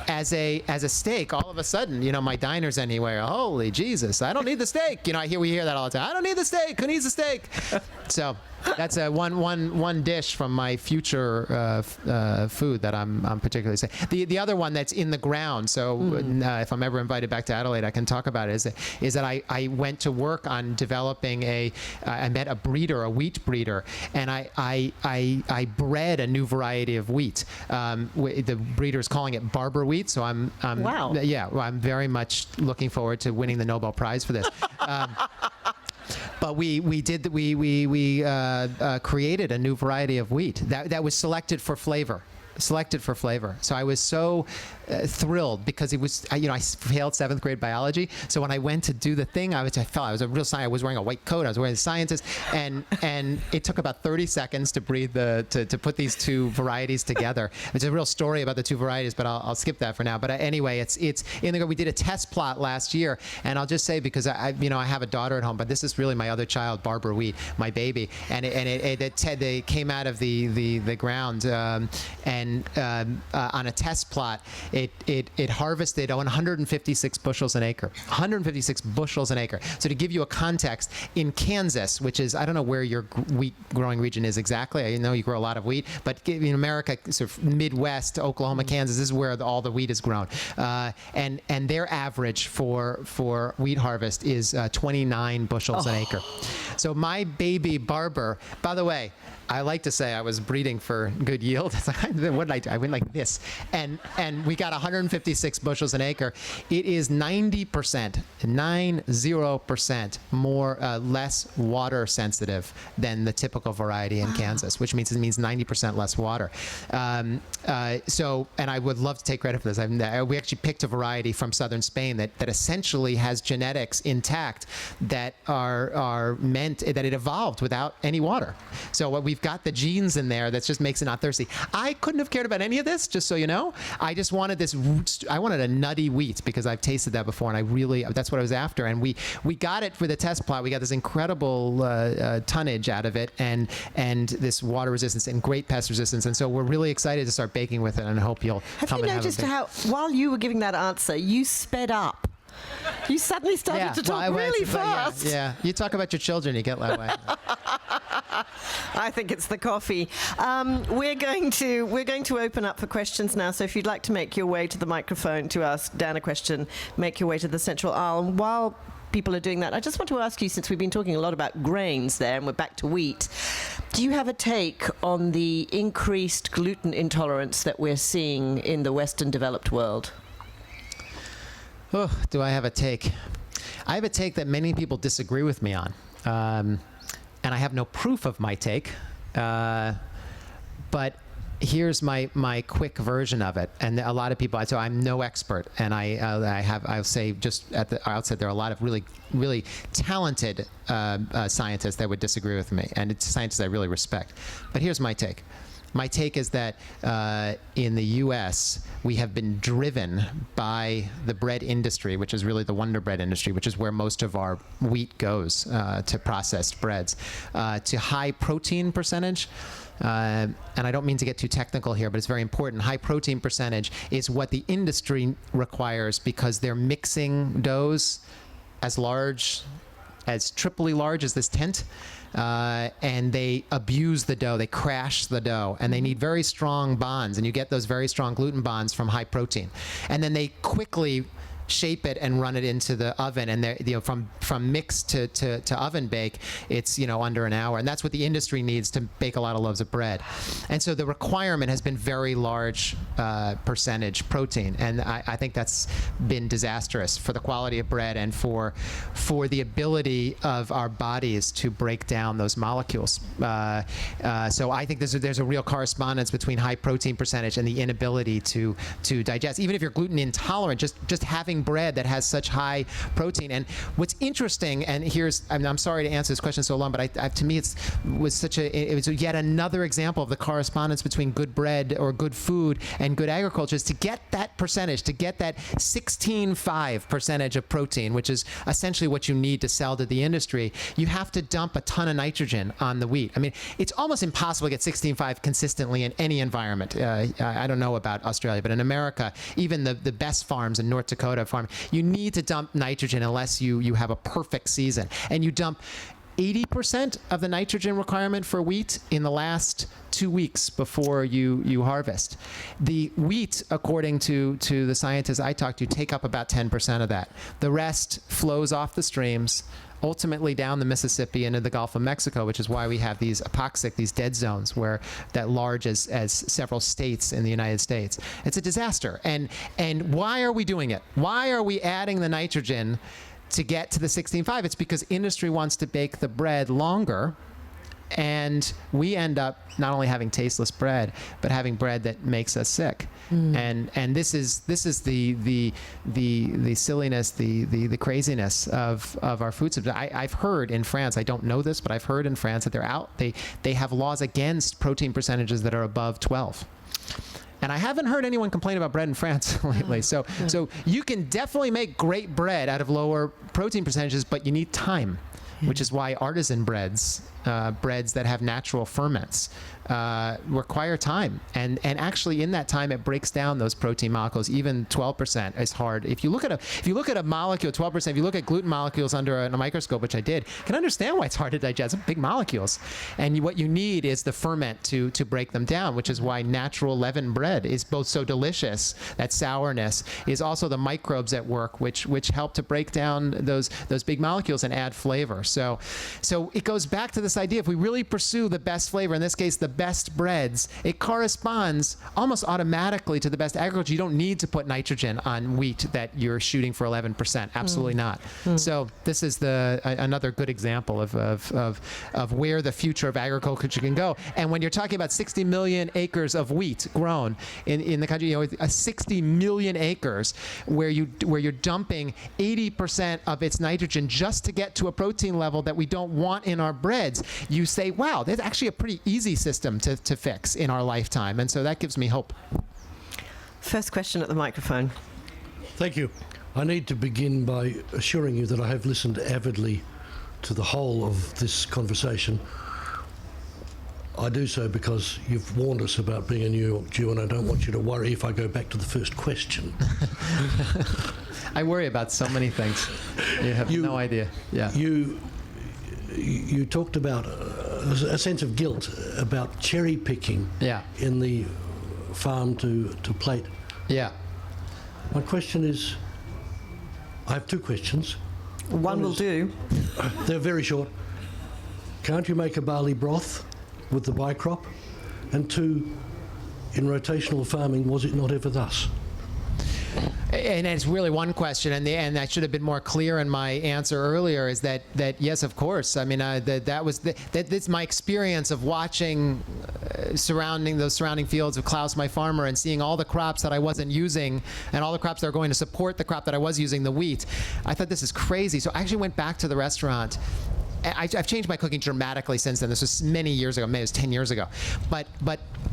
as a steak, all of a sudden, my diners anywhere, holy Jesus, I don't need the steak. We hear that all the time. I don't need the steak. Who needs the steak? So that's one dish from my future food that I'm particularly saying. The other one that's in the ground. So if I'm ever invited back to Adelaide, I can talk about it. Is that I went to work on developing I met a breeder, a wheat breeder, and I bred a new variety of wheat. The breeder's calling it Barber wheat. So I'm wow. Yeah, well, I'm very much looking forward to winning the Nobel Prize for this. But we created a new variety of wheat that was selected for flavor. So I was so thrilled because it was, I failed 7th grade biology. So when I went to do the thing, I was a real scientist. I was wearing a white coat. I was wearing the scientist, and it took about 30 seconds to breed to put these two varieties together. It's a real story about the two varieties, but I'll skip that for now. But anyway, it's in the. We did a test plot last year, and I'll just say, because I have a daughter at home, but this is really my other child, Barber Wheat, my baby, and they came out of the ground, and on a test plot, it harvested 156 bushels an acre. 156 bushels an acre. So to give you a context, in Kansas, which is, I don't know where your wheat growing region is exactly. I know you grow a lot of wheat, but in America, sort of Midwest, Oklahoma, Kansas, this is where all the wheat is grown. And their average for wheat harvest is 29 bushels an acre. So my baby Barber, by the way, I like to say I was breeding for good yield. What did I do? I went like this. And we got 156 bushels an acre. It is 90% more, less water sensitive than the typical variety in Kansas, which means 90% less water. And I would love to take credit for this. We actually picked a variety from southern Spain that essentially has genetics intact that are meant, that it evolved without any water. So what we've got the genes in there that just makes it not thirsty. I couldn't have cared about any of this, just so you know. I just wanted I wanted a nutty wheat because I've tasted that before, and that's what I was after. And we got it for the test plot. We got this incredible tonnage out of it, and this water resistance and great pest resistance. And so we're really excited to start baking with it, and I hope you'll come and have a Have you noticed how, while you were giving that answer, you sped up? You suddenly started to talk really fast. Yeah, you talk about your children, you get that way. I think it's the coffee. We're going to open up for questions now. So if you'd like to make your way to the microphone to ask Dan a question, make your way to the central aisle. And while people are doing that, I just want to ask you, since we've been talking a lot about grains there, and we're back to wheat, do you have a take on the increased gluten intolerance that we're seeing in the Western developed world? Oh, do I have a take? I have a take that many people disagree with me on. And I have no proof of my take. But here's my quick version of it. And a lot of people, so I'm no expert. And I'll say just at the outset, there are a lot of really, really talented scientists that would disagree with me. And it's scientists I really respect. But here's my take. My take is that in the U.S., we have been driven by the bread industry, which is really the Wonder Bread industry, which is where most of our wheat goes to processed breads, to high protein percentage. And I don't mean to get too technical here, but it's very important. High protein percentage is what the industry requires because they're mixing doughs as triply large as this tent. And they abuse the dough, they crash the dough, and they need very strong bonds, and you get those very strong gluten bonds from high protein. And then they quickly shape it and run it into the oven, and from mix to oven bake, it's under an hour, and that's what the industry needs to bake a lot of loaves of bread. And so the requirement has been very large percentage protein, and I think that's been disastrous for the quality of bread and for the ability of our bodies to break down those molecules. So I think there's a real correspondence between high protein percentage and the inability to digest. Even if you're gluten intolerant, just having bread that has such high protein. And what's interesting, and I'm sorry to answer this question so long, but to me it was yet another example of the correspondence between good bread or good food and good agriculture, is to get that percentage, to get that 16.5 percentage of protein, which is essentially what you need to sell to the industry. You have to dump a ton of nitrogen on the wheat. I mean, it's almost impossible to get 16.5 consistently in any environment. I don't know about Australia, but in America, even the best farms in North Dakota farm, you need to dump nitrogen unless you have a perfect season. And you dump 80% of the nitrogen requirement for wheat in the last 2 weeks before you harvest. The wheat, according to the scientists I talked to, take up about 10% of that. The rest flows off the streams, ultimately down the Mississippi into the Gulf of Mexico, which is why we have these apoxic, these dead zones, where that large as several states in the United States. It's a disaster. And why are we doing it? Why are we adding the nitrogen to get to the 16.5? It's because industry wants to bake the bread longer, and we end up not only having tasteless bread, but having bread that makes us sick. And this is the silliness, the craziness of our food system. I've heard in France, I don't know this, but I've heard in France that they have laws against protein percentages that are above 12. And I haven't heard anyone complain about bread in France lately. So you can definitely make great bread out of lower protein percentages, but you need time, which is why artisan breads that have natural ferments, require time. And actually in that time, it breaks down those protein molecules. Even 12% is hard. If you look at a molecule, 12%, if you look at gluten molecules under a microscope, which I did, you can understand why it's hard to digest. They're big molecules. And what you need is the ferment to break them down, which is why natural leavened bread is both so delicious. That sourness is also the microbes at work, which help to break down those big molecules and add flavor. So it goes back to this idea, if we really pursue the best flavor, in this case, the best breads, it corresponds almost automatically to the best agriculture. You don't need to put nitrogen on wheat that you're shooting for 11%. Absolutely not. So this is another good example of where the future of agriculture can go. And when you're talking about 60 million acres of wheat grown in the country, 60 million acres where you're dumping 80% of its nitrogen just to get to a protein level that we don't want in our breads, you say, wow, that's actually a pretty easy system to fix in our lifetime. And so that gives me hope. First question at the microphone. Thank you. I need to begin by assuring you that I have listened avidly to the whole of this conversation. I do so because you've warned us about being a New York Jew, and I don't want you to worry if I go back to the first question. I worry about so many things. You have no idea. Yeah. You talked about a sense of guilt about cherry picking in the farm to plate. Yeah. My question is, I have two questions. One will do. They're very short. Can't you make a barley broth with the bycrop? And two, in rotational farming, was it not ever thus? And it's really one question, and I should have been more clear in my answer earlier. Is that yes, of course. I mean, that's my experience of watching those surrounding fields of Klaus, my farmer, and seeing all the crops that I wasn't using, and all the crops that are going to support the crop that I was using, the wheat. I thought, this is crazy. So I actually went back to the restaurant. I've changed my cooking dramatically since then. This was many years ago. Maybe it was 10 years ago. But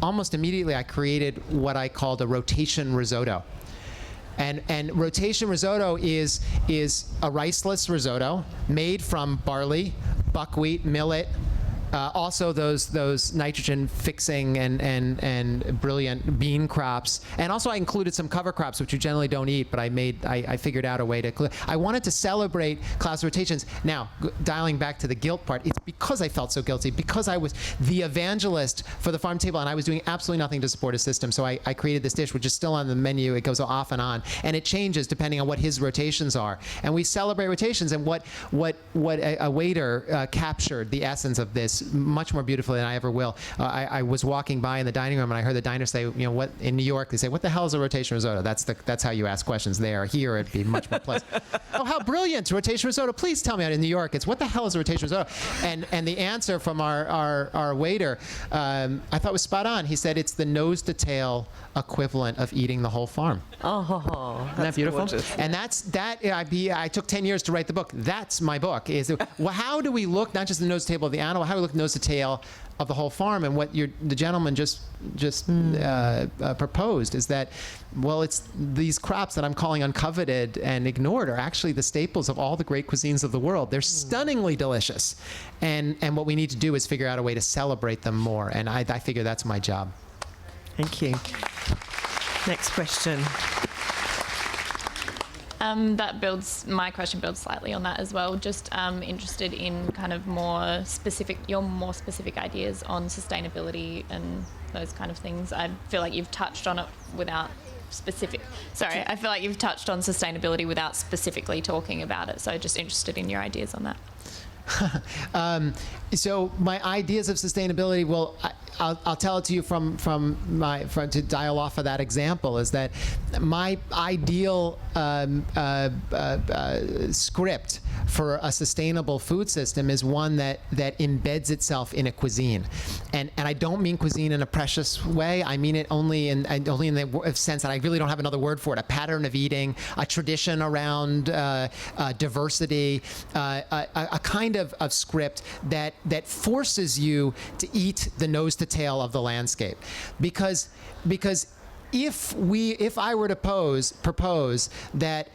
almost immediately, I created what I called a rotation risotto. And rotation risotto is a riceless risotto made from barley, buckwheat, millet, Also those nitrogen fixing and brilliant bean crops, and also I included some cover crops which you generally don't eat, but I figured out a way to. I wanted to celebrate clouds rotations. Now dialing back to the guilt part, it's because I felt so guilty, because I was the evangelist for the farm table and I was doing absolutely nothing to support a system. So I created this dish which is still on the menu. It goes off and on, and it changes depending on what his rotations are. And we celebrate rotations, and what a waiter captured the essence of this much more beautifully than I ever will. I was walking by in the dining room and I heard the diner say, what in New York they say, what the hell is a rotation risotto? That's how you ask questions there. Here it'd be much more pleasant. Oh, how brilliant, rotation risotto. Please tell me. In New York, it's what the hell is a rotation risotto? And the answer from our waiter, I thought was spot on. He said it's the nose to tail equivalent of eating the whole farm. Oh, Isn't that beautiful? gorgeous. And I took 10 years to write the book. That's my book. Is well, how do we look not just the nose to tail of the animal, how do we look nose to tail of the whole farm? And what the gentleman just proposed is that, well, it's these crops that I'm calling uncoveted and ignored are actually the staples of all the great cuisines of the world. They're stunningly delicious, and what we need to do is figure out a way to celebrate them more. And I figure that's my job. Thank you. Next question. My question builds slightly on that as well. Just interested in kind of your more specific ideas on sustainability and those kind of things. I feel like you've touched on it without I feel like you've touched on sustainability without specifically talking about it. So just interested in your ideas on that. So my ideas of sustainability, well, I'll tell it to you from to dial off of that example, is that my ideal script for a sustainable food system is one that embeds itself in a cuisine, and I don't mean cuisine in a precious way. I mean it only in the sense that I really don't have another word for it. A pattern of eating, a tradition around diversity, a kind of script that forces you to eat the nose to tail of the landscape, because if I were to propose that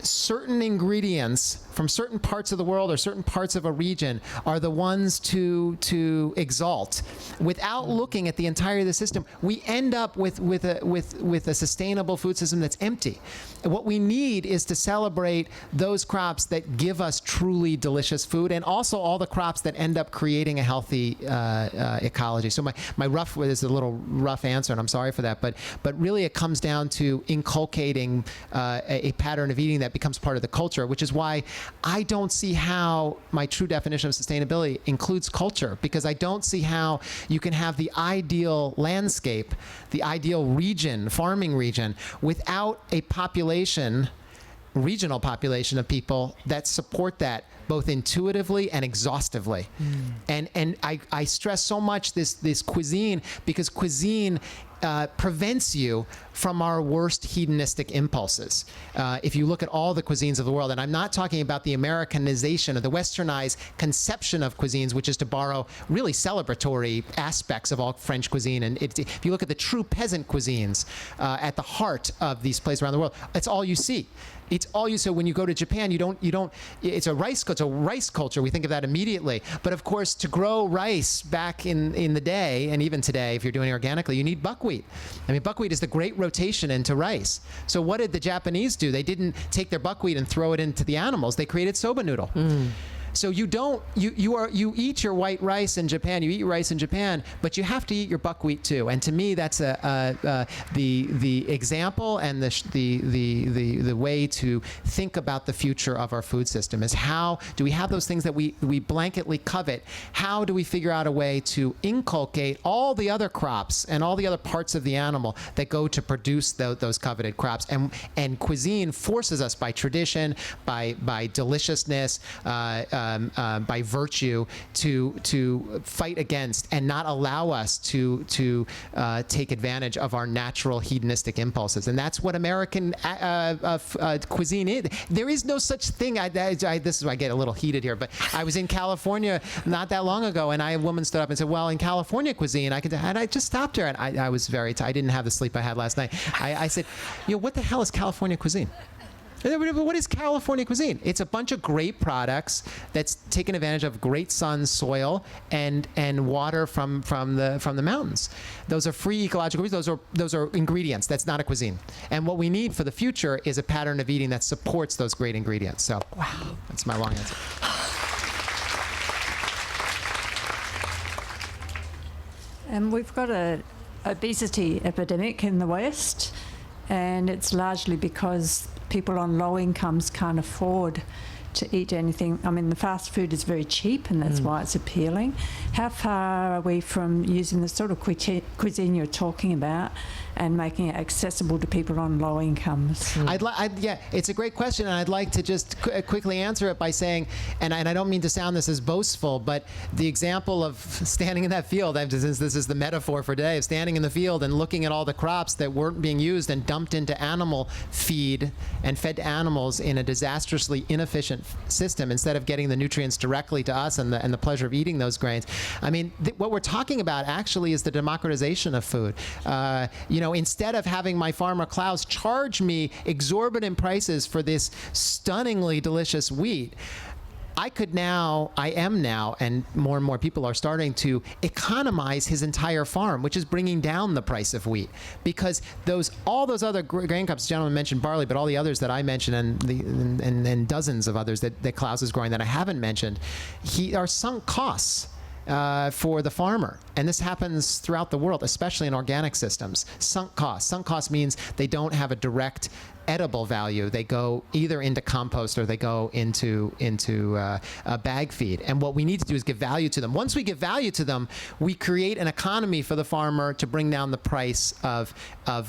certain ingredients from certain parts of the world or certain parts of a region are the ones to exalt, without looking at the entirety of the system, we end up with a sustainable food system that's empty. And what we need is to celebrate those crops that give us truly delicious food, and also all the crops that end up creating a healthy ecology. So my rough is a little rough answer, and I'm sorry for that, but really it comes down to inculcating a pattern of eating that becomes part of the culture, which is why I don't see how my true definition of sustainability includes culture, because I don't see how you can have the ideal landscape, the ideal region, farming region, without a regional population of people that support that both intuitively and exhaustively. And I stress so much this cuisine, because cuisine prevents you from our worst hedonistic impulses. If you look at all the cuisines of the world, and I'm not talking about the Americanization or the westernized conception of cuisines, which is to borrow really celebratory aspects of all French cuisine. And if you look at the true peasant cuisines at the heart of these places around the world, it's all you see. It's all you. So when you go to Japan, you don't. It's a rice culture. We think of that immediately. But of course, to grow rice back in the day, and even today, if you're doing it organically, you need buckwheat. I mean, buckwheat is the great rotation into rice. So what did the Japanese do? They didn't take their buckwheat and throw it into the animals. They created soba noodle. So you eat your white rice in Japan. You eat your rice in Japan, but you have to eat your buckwheat too. And to me, that's the example and the way to think about the future of our food system is how do we have those things that we blanketly covet? How do we figure out a way to inculcate all the other crops and all the other parts of the animal that go to produce those coveted crops? And cuisine forces us by tradition, by deliciousness, by virtue to fight against and not allow us to take advantage of our natural hedonistic impulses. And that's what American cuisine is. There is no such thing. This is why I get a little heated here, but I was in California not that long ago, and a woman stood up and said, well, in California cuisine, and I just stopped her, and I was very tired. I didn't have the sleep I had last night. I said, what the hell is California cuisine? What is California cuisine? It's a bunch of great products that's taken advantage of great sun, soil, and water from the mountains. Those are free ecological reasons. Those are ingredients. That's not a cuisine. And what we need for the future is a pattern of eating that supports those great ingredients. So, wow, that's my long answer. And we've got a obesity epidemic in the West, and it's largely because people on low incomes can't afford to eat anything. I mean, the fast food is very cheap, and that's why it's appealing. How far are we from using the sort of cuisine you're talking about and making it accessible to people on low incomes? Yeah, it's a great question, and I'd like to just quickly answer it by saying, and I don't mean to sound this as boastful, but the example of standing in that field, since this is the metaphor for today, of standing in the field and looking at all the crops that weren't being used and dumped into animal feed and fed to animals in a disastrously inefficient system instead of getting the nutrients directly to us and the pleasure of eating those grains. I mean, what we're talking about actually is the democratization of food. Instead of having my farmer Klaus charge me exorbitant prices for this stunningly delicious wheat, I am now, and more people are starting to economize his entire farm, which is bringing down the price of wheat. Because all those other grain crops, the gentleman mentioned barley, but all the others that I mentioned and dozens of others that Klaus is growing that I haven't mentioned, are sunk costs for the farmer. And this happens throughout the world, especially in organic systems. Sunk costs. Sunk costs means they don't have a direct edible value. They go either into compost or they go into bag feed. And what we need to do is give value to them. Once we give value to them, we create an economy for the farmer to bring down the price of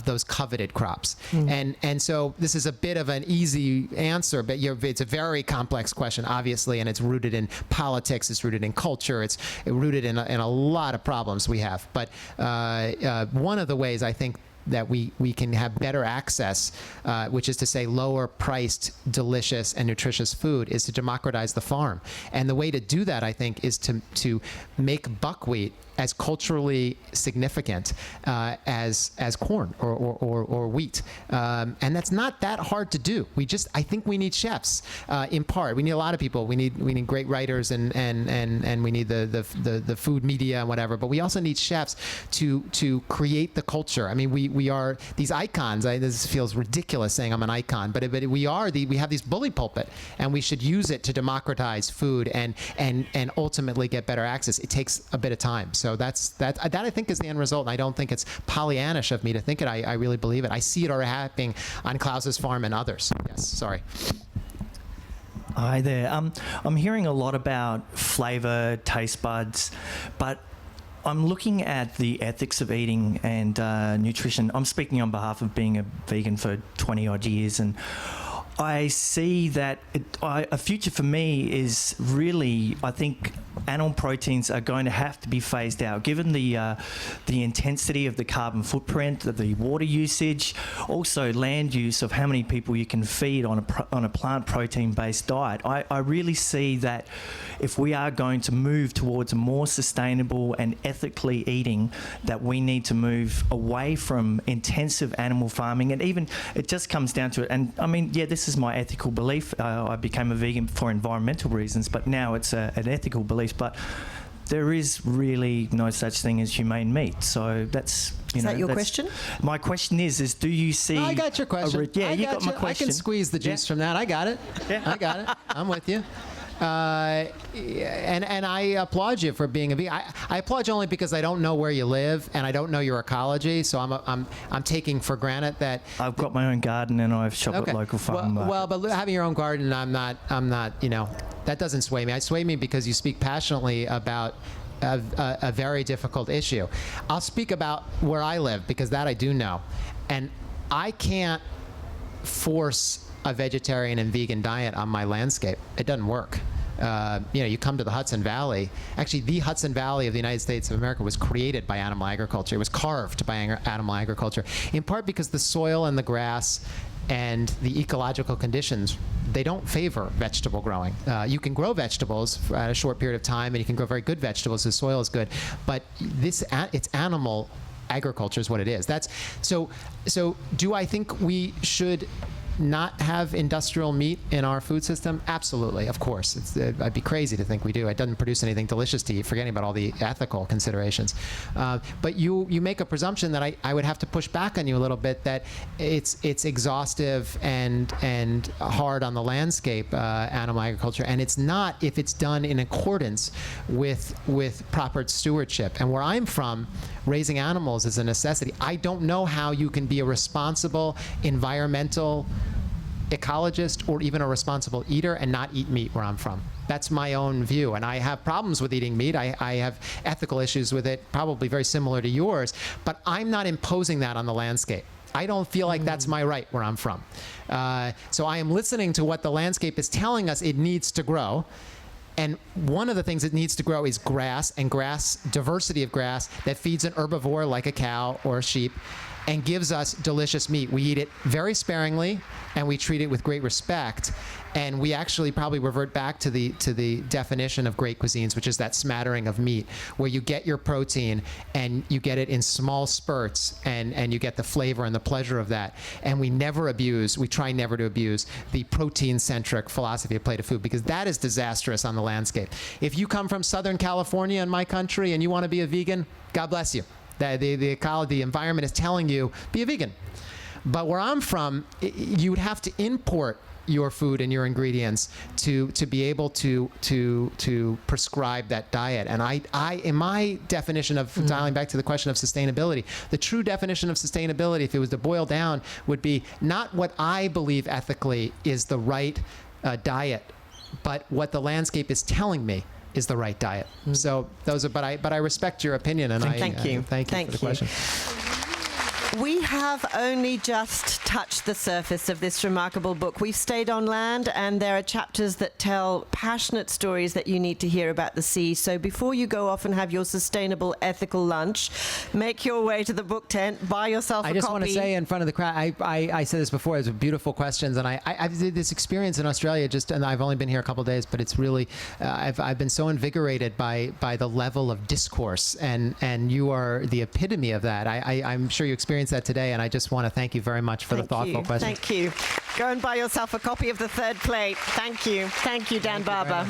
those coveted crops. And so this is a bit of an easy answer, but it's a very complex question, obviously, and it's rooted in politics, it's rooted in culture, it's rooted in a lot of problems we have. But one of the ways I think that we can have better access, which is to say lower priced, delicious, and nutritious food, is to democratize the farm. And the way to do that, I think, is to make buckwheat as culturally significant as corn or wheat. And that's not that hard to do. I think we need chefs, in part. We need a lot of people. We need great writers and we need the food media and whatever, but we also need chefs to create the culture. I mean, we are these icons. This feels ridiculous saying I'm an icon, but we have these bully pulpit, and we should use it to democratize food and ultimately get better access. It takes a bit of time. So that I think is the end result, and I don't think it's Pollyannish of me to think it. I really believe it. I see it already happening on Klaus's farm and others. Yes, sorry. Hi there. I'm hearing a lot about flavour, taste buds, but I'm looking at the ethics of eating and nutrition. I'm speaking on behalf of being a vegan for 20 odd years, and I see that a future for me is really, I think animal proteins are going to have to be phased out, given the intensity of the carbon footprint, the water usage, also land use of how many people you can feed on a plant protein-based diet. I really see that if we are going to move towards a more sustainable and ethically eating, that we need to move away from intensive animal farming. And even, it just comes down to it. And I mean, yeah, this is my ethical belief. I became a vegan for environmental reasons, but now it's an ethical belief. But there is really no such thing as humane meat. So that's, Is that your question? My question is do you see... I got your question. You got my question. I can squeeze the juice from that. I got it. Yeah. I got it. I'm with you. And I applaud you for being a vegan. I applaud you only because I don't know where you live and I don't know your ecology. So I'm taking for granted that I've got my own garden and I shop at local farm. Well, but having your own garden, I'm not. That doesn't sway me. It sway me because you speak passionately about a very difficult issue. I'll speak about where I live because that I do know, and I can't force a vegetarian and vegan diet on my landscape. It doesn't work. You come to the Hudson Valley. Actually, the Hudson Valley of the United States of America was created by animal agriculture. It was carved by animal agriculture, in part because the soil and the grass and the ecological conditions, they don't favor vegetable growing. You can grow vegetables at a short period of time, and you can grow very good vegetables. The soil is good, but it's animal agriculture is what it is. So do I think we should not have industrial meat in our food system? Absolutely, of course. I'd be crazy to think we do. It doesn't produce anything delicious to eat, forgetting about all the ethical considerations. But you make a presumption that I would have to push back on you a little bit, that it's exhaustive and hard on the landscape, animal agriculture, and it's not if it's done in accordance with proper stewardship. And where I'm from, raising animals is a necessity. I don't know how you can be a responsible environmental ecologist or even a responsible eater and not eat meat where I'm from. That's my own view, and I have problems with eating meat. I have ethical issues with it, probably very similar to yours, but I'm not imposing that on the landscape. I don't feel like that's my right where I'm from. So I am listening to what the landscape is telling us it needs to grow. And one of the things it needs to grow is grass, and diversity of grass that feeds an herbivore like a cow or a sheep and gives us delicious meat. We eat it very sparingly, and we treat it with great respect. And we actually probably revert back to the definition of great cuisines, which is that smattering of meat, where you get your protein and you get it in small spurts, and you get the flavor and the pleasure of that. And we try never to abuse the protein-centric philosophy of plate of food, because that is disastrous on the landscape. If you come from Southern California in my country and you want to be a vegan, God bless you. The ecology, the environment is telling you, be a vegan. But where I'm from, you would have to import your food and your ingredients to be able to prescribe that diet. And I in my definition of dialing back to the question of sustainability, the true definition of sustainability, if it was to boil down, would be not what I believe ethically is the right diet, but what the landscape is telling me is the right diet. So those are, but I respect your opinion, and thank you for the question. We have only just touched the surface of this remarkable book. We've stayed on land, and there are chapters that tell passionate stories that you need to hear about the sea. So before you go off and have your sustainable, ethical lunch, make your way to the book tent, buy yourself a copy. I just want to say in front of the crowd, I said this before, it's beautiful questions, and I've did this experience in Australia, and I've only been here a couple of days, but it's really, I've been so invigorated by the level of discourse, and you are the epitome of that. I'm sure you experienced that today, and I just want to thank you very much for the thoughtful questions. Thank you. Go and buy yourself a copy of The Third Plate. Thank you. Thank you, Dan Barber.